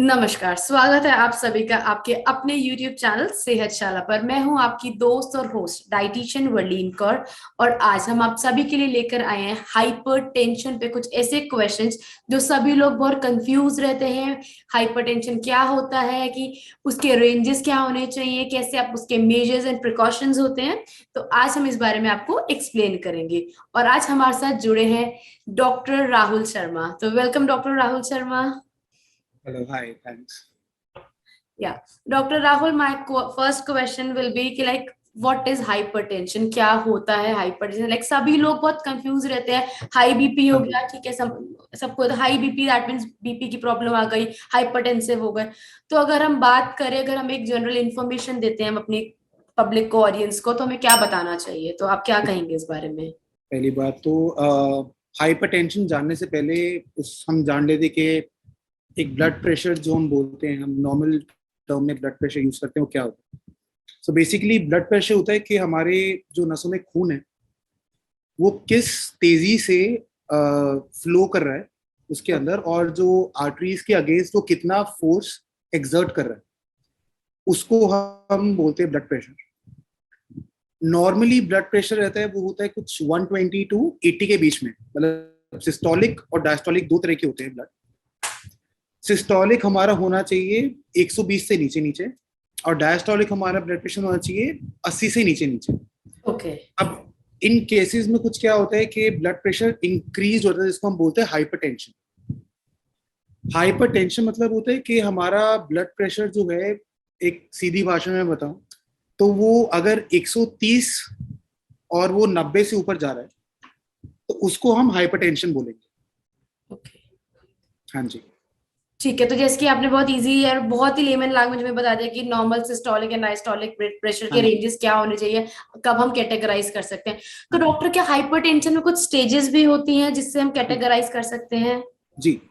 नमस्कार, स्वागत है आप सभी का आपके अपने YouTube चैनल सेहतशाला पर। मैं हूं आपकी दोस्त और होस्ट डाइटिशियन वर्लीन कौर। और आज हम आप सभी के लिए लेकर आए हैं हाइपरटेंशन पे कुछ ऐसे क्वेश्चंस जो सभी लोग बहुत कंफ्यूज रहते हैं। हाइपरटेंशन क्या होता है, कि उसके रेंजेस क्या होने चाहिए, कैसे आप उसके मेजर्स एंड प्रिकॉशंस होते हैं। तो आज हम इस बारे में आपको एक्सप्लेन करेंगे। और आज हमारे साथ जुड़े हैं डॉक्टर राहुल शर्मा। तो welcome doctor Rahul Sharma. Hello, hi, thanks. Yeah, Dr. Rahul, my first question will be कि like what is hypertension? क्या होता है hypertension? Like सभी लोग बहुत कंफ्यूज रहते हैं। हाई बीपी हो हाँ जी। गया, ठीक है, सबको high BP, that means BP की प्रॉब्लम आ गई, हाइपरटेंसिव हो गए। तो अगर हम बात करें, अगर हम एक जनरल इंफॉर्मेशन देते हैं हम अपनी पब्लिक को, ऑडियंस को, तो हमें क्या बताना चाहिए? तो आप क्या कहेंगे इस बारे में? पहली बात तो हाइपरटेंशन जानने से पहले उस हम जान लेते कि एक ब्लड प्रेशर जो हम बोलते हैं, हम नॉर्मल टर्म में ब्लड प्रेशर यूज करते हैं, वो क्या होता है। सो बेसिकली ब्लड प्रेशर होता है कि हमारे जो नसों में खून है वो किस तेजी से फ्लो कर रहा है उसके अंदर, और जो आर्टरीज के अगेंस्ट वो कितना फोर्स एक्सर्ट कर रहा है, उसको हम बोलते हैं blood pressure. Normally blood pressure रहता है वो होता है कुछ 120 टू 80 के बीच में। मतलब सिस्टोलिक और डायस्टोलिक दो तरह के होते हैं ब्लड। सिस्टोलिक हमारा होना चाहिए 120 से नीचे नीचे, और डायस्टोलिक हमारा ब्लड प्रेशर होना चाहिए 80 से नीचे नीचे। ओके। अब इन केसेस में कुछ क्या होता है कि ब्लड प्रेशर इंक्रीज होता है, जिसको हम बोलते हैं हाइपरटेंशन। हाइपरटेंशन मतलब होता है कि हमारा ब्लड प्रेशर जो है, एक सीधी भाषा में बताऊं तो वो अगर 130 और वो 90 से ऊपर जा रहा है तो उसको हम हाइपरटेंशन बोलेंगे। ओके, हाँ जी। ठीक है। तो जैसे कि आपने बहुत इजी और बहुत ही लेमन लैंग्वेज में बता दिया कि normal, systolic and diastolic blood pressure हाँ के जी। रेंजेस क्या होने चाहिए, कब हम कैटेगराइज कर सकते हैं। तो हाँ डॉक्टर, क्या हाइपरटेंशन में कुछ स्टेजेस भी होती हैं जिससे हम जी। कैटेगराइज कर सकते हैं? जी,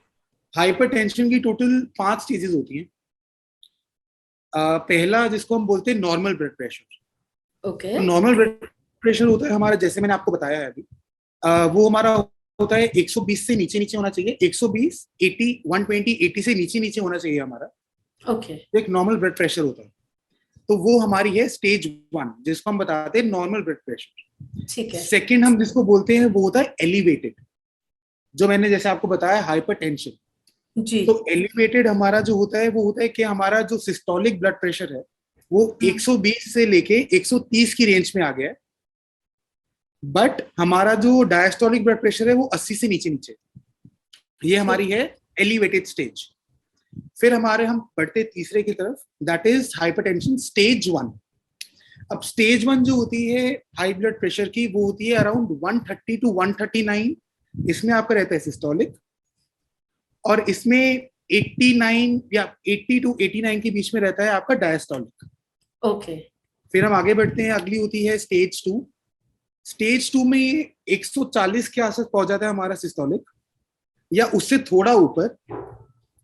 हाइपरटेंशन की टोटल 5 चीजेज होती हैं। पहला जिसको हम बोलते हैं नॉर्मल ब्लड प्रेशर। ओके। तो नॉर्मल ब्लड प्रेशर होता है हमारा, जैसे मैंने आपको बताया है अभी, वो हमारा होता है 120 से नीचे नीचे होना चाहिए। 120, 80, 120, 80 से नीचे नीचे होना चाहिए हमारा। ओके। एक नॉर्मल ब्लड प्रेशर होता है। तो वो हमारी है स्टेज 1, जिसको हम बताते हैं नॉर्मल ब्लड प्रेशर। ठीक है। सेकेंड हम जिसको बोलते हैं वो होता है एलिवेटेड, जो मैंने जैसे आपको बताया हाइपरटेंशन। जी। तो एलिवेटेड हमारा जो होता है वो होता है कि हमारा जो सिस्टोलिक ब्लड प्रेशर है वो 120 से लेके 130 की रेंज में आ गया है, बट हमारा जो डायस्टोलिक ब्लड प्रेशर है वो 80 से नीचे नीचे। ये ठीक। हमारी है एलिवेटेड स्टेज। फिर हमारे हम बढ़ते तीसरे की तरफ, दैट इज हाइपरटेंशन स्टेज 1। अब स्टेज 1 जो होती है हाई ब्लड प्रेशर की, वो होती है अराउंड 130 टू 139। इसमें आपका रहता है सिस्टोलिक, और इसमें 89 या 80 टू 89 के बीच में रहता है आपका डायस्टोलिक। ओके। फिर हम आगे बढ़ते हैं, अगली होती है स्टेज 2। स्टेज 2 में 140 के आसपास पहुंच जाता है हमारा सिस्टोलिक, या उससे थोड़ा ऊपर।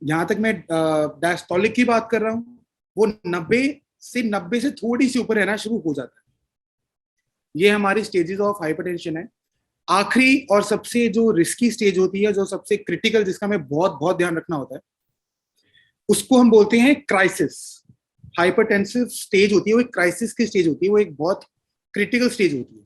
जहां तक मैं डायस्टोलिक की बात कर रहा हूं, वो 90 से थोड़ी सी ऊपर रहना शुरू हो जाता है। ये हमारी स्टेजेस ऑफ हाइपरटेंशन है। आखिरी और सबसे जो रिस्की स्टेज होती है, जो सबसे क्रिटिकल, जिसका हमें बहुत बहुत ध्यान रखना होता है, उसको हम बोलते हैं क्राइसिस। हाइपरटेंसिव स्टेज होती है वो एक क्राइसिस की स्टेज होती है, वो एक बहुत क्रिटिकल स्टेज होती है।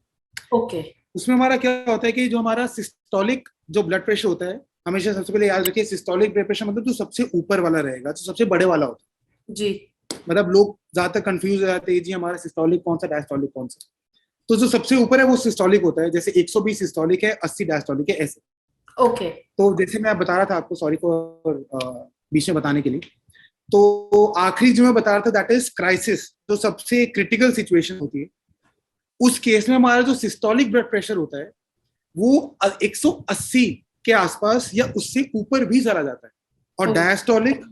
ओके। उसमें हमारा क्या होता है कि जो हमारा सिस्टोलिक जो ब्लड प्रेशर होता है, हमेशा सबसे पहले याद रखिए, सिस्टोलिक ब्लड प्रेशर मतलब जो सबसे ऊपर वाला रहेगा, जो सबसे बड़े वाला होता जी। है। मतलब लोग ज्यादातर कंफ्यूज हो जाते हैं, जी हमारा सिस्टोलिक कौन सा, डायस्टोलिक कौन सा। तो जो सबसे ऊपर है वो सिस्टोलिक होता है। जैसे 120 सिस्टोलिक है, 80 डायस्टोलिक है, ऐसे। ओके। तो जैसे मैं बता रहा था आपको, सॉरी फॉर बीच में बताने के लिए, तो आखिरी जो मैं बता रहा था दैट इज क्राइसिस, जो सबसे क्रिटिकल सिचुएशन होती है। उस केस में हमारा जो सिस्टोलिक ब्लड प्रेशर होता है वो 180 के आसपास या उससे ऊपर भी चला जाता है, और डायस्टोलिक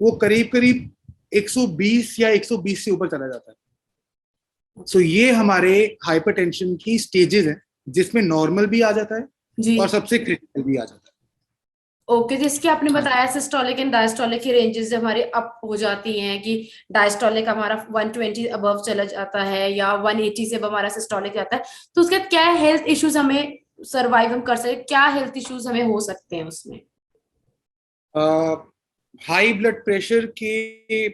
वो करीब करीब 120 या 120 से ऊपर चला जाता है। सो ये हमारे हाइपरटेंशन की स्टेजेस हैं, जिसमें नॉर्मल भी आ जाता है जी। और सबसे क्रिटिकल भी आ जाता ओके, जिसकी आपने है। हाँ जी। बताया सिस्टोलिक एंड डायस्टोलिक की रेंजेस जब हमारे अप हो जाती हैं, कि डायस्टोलिक हमारा 120 अबव चला जाता है या 180 से अब हमारा सिस्टोलिक जाता है, तो उसके बाद क्या हेल्थ इश्यूज हमें सर्वाइव हम कर सकते, क्या हेल्थ इश्यूज हमें हो सकते हैं उसमें? हाई ब्लड प्रेशर के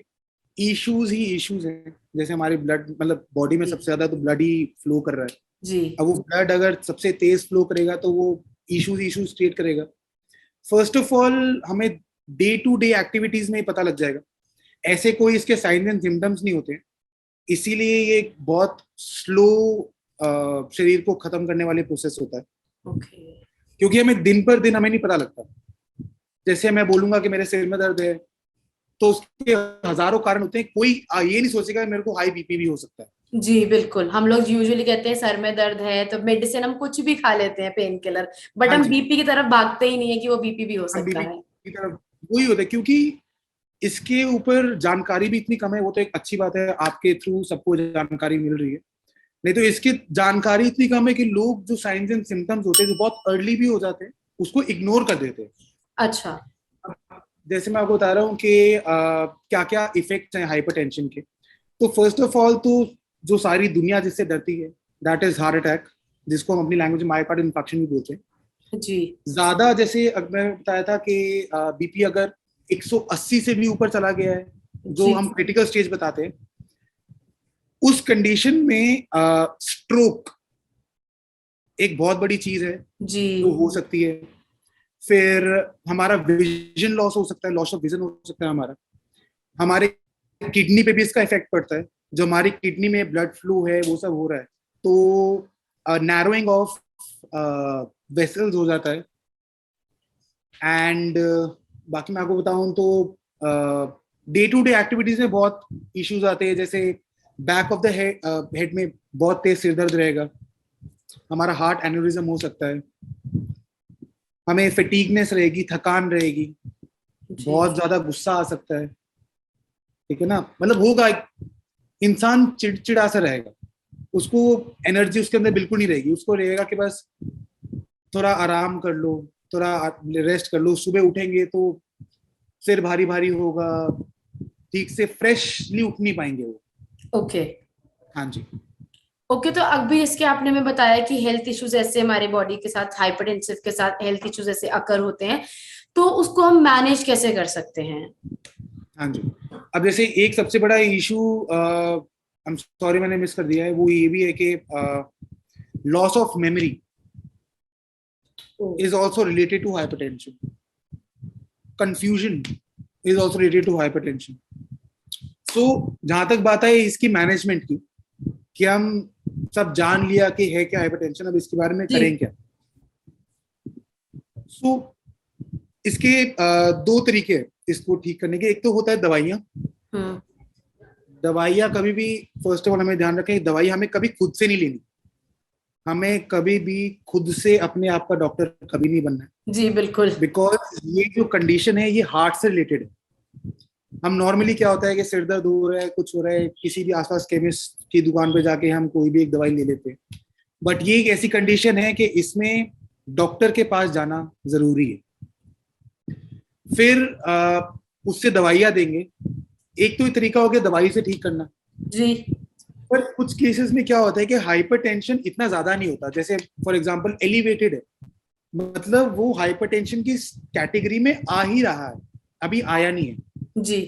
इश्यूज ही इश्यूज हैं। जैसे हमारे ब्लड मतलब बॉडी में जी सबसे ज्यादा तो ब्लड ही फ्लो कर रहा है। जी अब वो ब्लड अगर सबसे तेज फ्लो करेगा तो वो इश्यूज क्रिएट करेगा। फर्स्ट ऑफ ऑल हमें डे टू डे एक्टिविटीज में ही पता लग जाएगा, ऐसे कोई इसके साइंस एंड सिम्टम्स नहीं होते हैं। इसीलिए ये एक बहुत स्लो शरीर को खत्म करने वाले प्रोसेस होता है, ओके क्योंकि हमें दिन पर दिन हमें नहीं पता लगता। जैसे मैं बोलूंगा कि मेरे सिर में दर्द है, तो उसके हजारों कारण होते हैं। कोई ये नहीं सोचेगा मेरे को हाई बीपी भी हो सकता है। जी बिल्कुल, हम लोग यूजुअली कहते हैं सर में दर्द है तो मेडिसिन हम कुछ भी खा लेते हैं, पेन किलर, बट हाँ हम जी, बीपी की तरफ भागते ही नहीं है कि वो बीपी भी हो हम सकता बीपी है। की तरफ वही होता है, क्योंकि इसके ऊपर जानकारी भी इतनी कम है। वो तो एक अच्छी बात है, आपके थ्रू सबको जानकारी मिल रही है। नहीं तो इसकी जानकारी इतनी कम है कि लोग जो साइंस एंड सिम्टम्स होते हैं जो बहुत अर्ली भी हो जाते हैं उसको इग्नोर कर देते हैं। अच्छा। जैसे मैं आपको बता रहा हूँ कि क्या क्या इफेक्ट्स हैं हाइपरटेंशन के। तो फर्स्ट ऑफ ऑल तो जो सारी दुनिया जिससे डरती है, दैट इज हार्ट अटैक, जिसको हम अपनी लैंग्वेज में मायोकार्डियल इंफार्क्शन भी बोलते हैं। जी ज्यादा जैसे मैं बताया था कि बीपी अगर 180 से भी ऊपर चला गया है, जो जी हम क्रिटिकल स्टेज बताते हैं, उस कंडीशन में स्ट्रोक एक बहुत बड़ी चीज है जी जो हो सकती है। फिर हमारा विजन लॉस हो सकता है, लॉस ऑफ विजन हो सकता है हमारा। हमारे किडनी पे भी इसका इफेक्ट पड़ता है, जो हमारी किडनी में ब्लड फ्लो है वो सब हो रहा है, तो नैरोइंग ऑफ वेसल्स हो जाता है। एंड बाकी मैं आपको बताऊं तो डे टू डे एक्टिविटीज में बहुत इश्यूज आते हैं। जैसे बैक ऑफ द हेड में बहुत तेज सिर दर्द रहेगा, हमारा हार्ट एन्यूरिज्म हो सकता है, हमें फटीगनेस रहेगी, थकान रहेगी, जी बहुत ज्यादा गुस्सा आ सकता है, ठीक है ना। मतलब होगा, इंसान चिड़चिड़ा सा रहेगा, उसको एनर्जी उसके अंदर बिल्कुल नहीं रहेगी। उसको रहेगा कि बस थोड़ा आराम कर लो, थोड़ा रेस्ट कर लो। सुबह उठेंगे तो सिर भारी भारी होगा, ठीक से फ्रेशली उठ नहीं पाएंगे वो। ओके हाँ जी। ओके। तो अभी इसके आपने में बताया कि हेल्थ इश्यूज ऐसे हमारे बॉडी के साथ, हाइपरटेंसिव के साथ हेल्थ इश्यूज ऐसे अकर होते हैं, तो उसको हम मैनेज कैसे कर सकते हैं? हाँ जी। अब जैसे एक सबसे बड़ा इशू, आई एम सॉरी मैंने मिस कर दिया है, वो ये भी है कि loss of memory oh, is also related to hypertension. Confusion is also related to hypertension. So जहां तक बात है इसकी मैनेजमेंट की, कि हम सब जान लिया कि है क्या हाइपरटेंशन, अब इसके बारे में जी करें क्या। सो इसके दो तरीके हैं इसको ठीक करने के। एक तो होता है दवाइयाँ। हम्म दवाइयाँ कभी भी, फर्स्ट ऑफ ऑल हमें ध्यान रखें, दवाई हमें कभी खुद से नहीं लेनी। हमें कभी भी खुद से अपने आप का डॉक्टर कभी नहीं बनना है, जी बिल्कुल। बिकॉज ये जो कंडीशन है ये हार्ट से रिलेटेड है। हम नॉर्मली क्या होता है कि सिर दर्द हो रहा है, कुछ हो रहा है, किसी भी आसपास केमिस्ट की दुकान पे जाके हम कोई भी एक दवाई ले लेते हैं। बट ये एक ऐसी कंडीशन है कि इसमें डॉक्टर के पास जाना जरूरी है। फिर उससे दवाइयाँ देंगे। एक तो ये तरीका हो गया दवाई से ठीक करना। जी पर कुछ केसेस में क्या होता है कि हाइपरटेंशन इतना ज्यादा नहीं होता। जैसे फॉर एग्जांपल एलिवेटेड है, मतलब वो हाइपरटेंशन की कैटेगरी में आ ही रहा है, अभी आया नहीं है। जी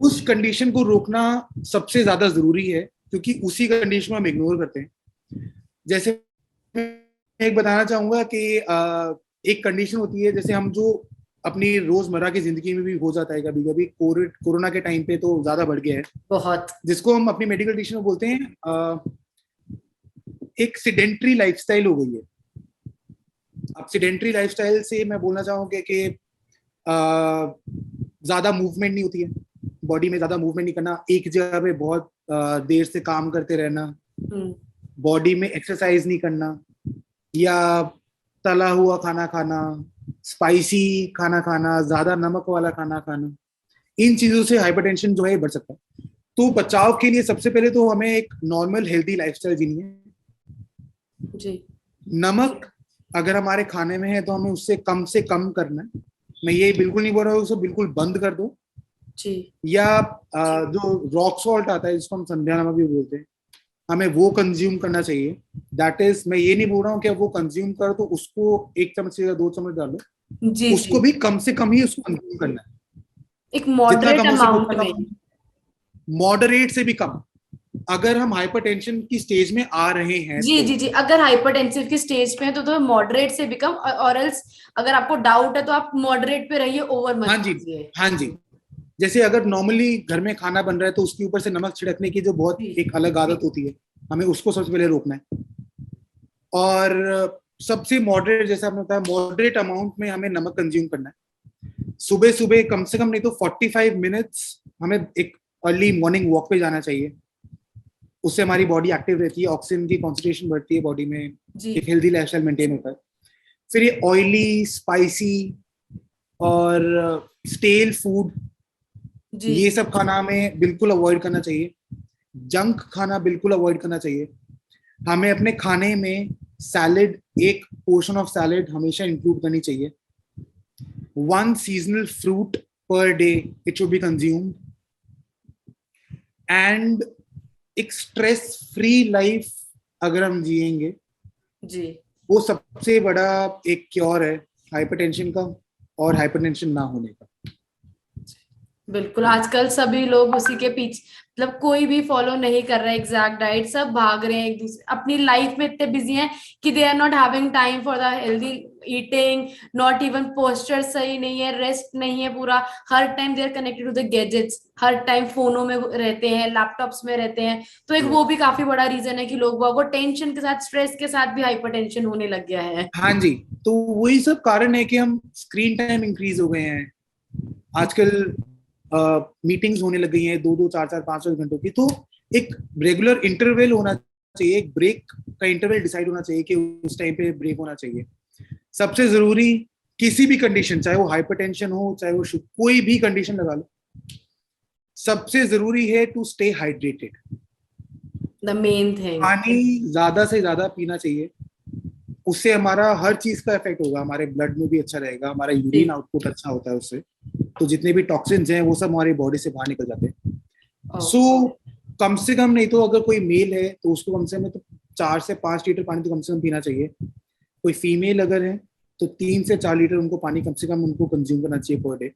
उस कंडीशन को रोकना सबसे ज्यादा जरूरी है, क्योंकि उसी कंडीशन को हम इग्नोर करते हैं। जैसे मैं एक बताना चाहूंगा कि एक कंडीशन होती है, जैसे हम जो अपनी रोजमर्रा की जिंदगी में भी हो जाता है कभी कभी, कोरोना के टाइम पे तो ज्यादा बढ़ गया है, बहुत। जिसको हम अपनी मेडिकल डिक्शन में बोलते हैं एक सिडेंट्री लाइफस्टाइल हो गई है। अब सिडेंट्री लाइफस्टाइल से मैं बोलना चाहूंगा कि ज्यादा मूवमेंट नहीं होती है, बॉडी में ज्यादा मूवमेंट नहीं करना, एक जगह पे बहुत देर से काम करते रहना, हम्म बॉडी में एक्सरसाइज नहीं करना, या तला हुआ खाना खाना, स्पाइसी खाना खाना, ज्यादा नमक वाला खाना खाना, इन चीजों से हाइपरटेंशन जो है बढ़ सकता है। तो बचाव के लिए सबसे पहले तो हमें एक नॉर्मल हेल्दी लाइफस्टाइल जीनी है। जी नमक अगर हमारे खाने में है तो हमें उससे कम करना है। मैं ये बिल्कुल नहीं बोल रहा हूँ उसको बिल्कुल बंद कर दो, जी या जो रॉक सॉल्ट आता है जिसको हम संध्या नमक भी बोलते हैं, हमें वो कंज्यूम करना चाहिए। दैट इज, मैं ये नहीं बोल रहा हूँ कि वो कंज्यूम करो तो उसको 1 चम्मच या 2 चम्मच डालो, जी जी उसको भी कम से कम ही उसको कंज्यूम करना है। एक जितना मॉडरेट कम हो सके अमाउंट उतना में। कम, मॉडरेट से भी कम। अगर हम हाइपरटेंशन की स्टेज में आ रहे हैं जी जी जी, अगर हाइपरटेंसिव की स्टेज पे है तो मॉडरेट से भी कम, और एल्स अगर आपको डाउट है तो आप मॉडरेट पे रहिए, ओवर मत हाँ जी, कीजिए। हाँ जी। जैसे अगर नॉर्मली घर में खाना बन रहा है तो उसके ऊपर से नमक छिड़कने की जो बहुत जी एक अलग आदत होती है, हमें उसको सबसे पहले रोकना है। और सबसे मॉडरेट, जैसा आपने बताया, मॉडरेट अमाउंट में हमें नमक कंज्यूम करना है। सुबह सुबह कम से कम नहीं तो 45 मिनट्स हमें एक अर्ली मॉर्निंग वॉक पे जाना चाहिए। उससे हमारी बॉडी एक्टिव रहती है, ऑक्सीजन की कॉन्सेंट्रेशन बढ़ती है बॉडी में, जी एक हेल्दी लाइफस्टाइल मेंटेन होता है। फिर ये ऑयली, स्पाइसी और स्टेल फूड, जी ये सब खाना हमें बिल्कुल अवॉइड करना चाहिए। जंक खाना बिल्कुल अवॉइड करना चाहिए। हमें अपने खाने में सैलेड, एक पोर्शन ऑफ सैलेड हमेशा इंक्लूड करनी चाहिए। One seasonal fruit per day it should be consumed. And एक स्ट्रेस फ्री लाइफ अगर हम जिएंगे, जी वो सबसे बड़ा एक क्योर है हाइपरटेंशन का और हाइपरटेंशन ना होने का। बिल्कुल, आजकल सभी लोग उसी के पीछे, मतलब कोई भी फॉलो नहीं कर रहा है एग्जैक्ट डाइट, सब भाग रहे हैं एक दूसरे अपनी लाइफ में, इतने बिजी हैं कि they are not having time for the healthy eating, not even posture सही नहीं है, रेस्ट नहीं है पूरा, हर time they are connected to the gadgets, हर टाइम फोनों में रहते हैं, लैपटॉप्स में रहते हैं। तो एक वो भी काफी बड़ा रीजन है कि लोग वो टेंशन के साथ, स्ट्रेस के साथ भी हाइपरटेंशन होने लग गया है। हाँ जी, तो वही सब कारण है कि हम स्क्रीन टाइम इंक्रीज हो गए हैं आजकल। मीटिंग्स होने लग गई हैं 2-2, 4-4, 5-5 घंटों की। तो एक रेगुलर इंटरवल होना चाहिए, एक ब्रेक का इंटरवल डिसाइड होना चाहिए कि उस टाइम पे ब्रेक होना चाहिए। सबसे जरूरी, किसी भी कंडीशन, चाहे वो हाइपरटेंशन हो, चाहे वो कोई भी कंडीशन लगा लो, सबसे जरूरी है to stay hydrated. The main thing. पानी ज्यादा से ज्यादा पीना चाहिए। उससे हमारा हर चीज का इफेक्ट होगा, हमारे ब्लड में भी अच्छा रहेगा, हमारा यूरिन आउटपुट अच्छा होता है उससे। तो जितने भी टॉक्सिन्स हैं वो सब हमारी बॉडी से बाहर निकल जाते हैं। सो कम से कम नहीं तो अगर कोई मेल है तो उसको कम से कम तो 4 से 5 लीटर पानी तो कम से कम पीना चाहिए। कोई फीमेल अगर है तो 3 से 4 लीटर उनको पानी कम से कम उनको कंज्यूम करना चाहिए per day.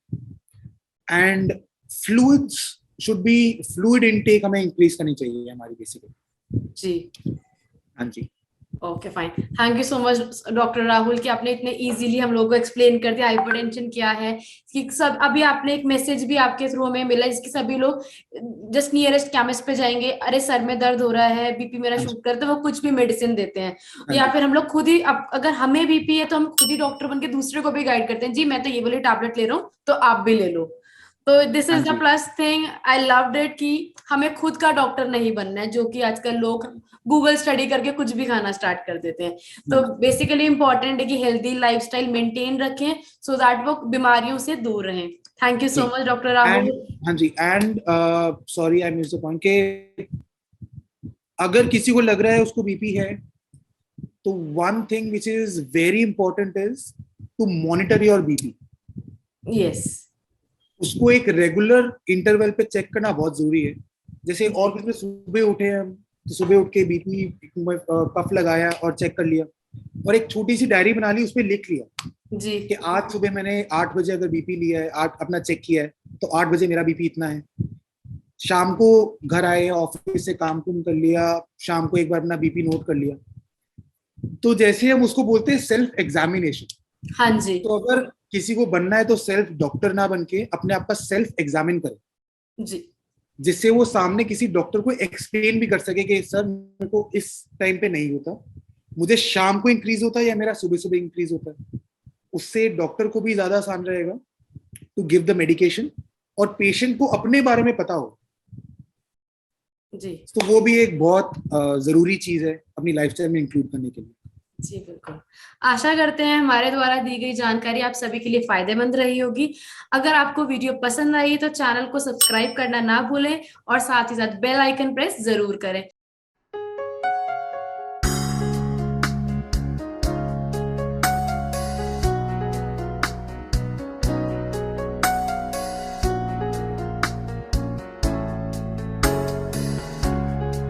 And fluids should be, fluid intake हमें इंक्रीज करनी चाहिए हमारी बेसिकली। जी हाँ जी। Okay fine, thank you so much doctor Rahul कि आपने इतने इजीली हम लोगों को एक्सप्लेन कर दिया हाइपरटेंशन क्या है, कि सब अभी आपने एक मैसेज भी आपके थ्रू हमें मिला जिसकी सभी लोग जस्ट नियरेस्ट केमिस्ट पे जाएंगे, अरे सर में दर्द हो रहा है, बीपी मेरा हाँ जी। शूट कर, तो वो कुछ भी मेडिसिन देते हैं। हाँ या जी। फिर हम लोग खुद ही अगर हमें बीपी है तो हम खुद ही डॉक्टर बन के दूसरे को भी गाइड करते हैं, जी मैं तो ये वाली टैबलेट ले रहा हूँ तो आप भी ले लो। तो दिस हाँ इज द जी। Plus thing, I loved it कि हमें खुद का डॉक्टर नहीं बनना है, जो कि आजकल लोग गूगल स्टडी करके कुछ भी खाना स्टार्ट कर देते हैं। हाँ तो जी। बेसिकली इंपॉर्टेंट है कि हेल्दी लाइफस्टाइल मेंटेन रखें सो दैट वो बीमारियों से दूर रहें। थैंक यू जी। So much doctor and Rahul. हाँ जी, and sorry I miss the point के अगर किसी को लग रहा है उसको बीपी है, तो one thing which is very important is to monitor your BP. Yes उसको एक रेगुलर इंटरवल पे चेक करना बहुत जरूरी है। जैसे जी और कुछ में सुबह उठे हम तो सुबह उठ के बीपी कफ लगाया और चेक कर लिया, और एक छोटी सी डायरी बना ली, उसपे लिख लिया जी कि आज सुबह मैंने 8 बजे अगर बीपी लिया है, 8 अपना चेक किया है, तो 8 बजे मेरा बीपी इतना है। शाम को घर आए, ऑफिस से काम कुम कर लिया, शाम को एक बार अपना बीपी नोट कर लिया। तो जैसे हम उसको बोलते हैं सेल्फ एग्जामिनेशन। हाँ जी तो अगर किसी को बनना है तो सेल्फ डॉक्टर ना बन के अपने आप का सेल्फ एग्जामिन करे, जी जिससे वो सामने किसी डॉक्टर को एक्सप्लेन भी कर सके कि सर मेरे को इस टाइम पे नहीं होता, मुझे शाम को इंक्रीज होता है या मेरा सुबह सुबह इंक्रीज होता है। उससे डॉक्टर को भी ज्यादा आसान रहेगा टू गिव द मेडिकेशन, और पेशेंट को अपने बारे में पता हो। जी तो वो भी एक बहुत जरूरी चीज है अपनी लाइफस्टाइल में इंक्लूड करने के लिए। जी बिल्कुल, आशा करते हैं हमारे द्वारा दी गई जानकारी आप सभी के लिए फायदेमंद रही होगी। अगर आपको वीडियो पसंद आई तो चैनल को सब्सक्राइब करना ना भूलें और साथ ही साथ बेल आइकन प्रेस जरूर करें।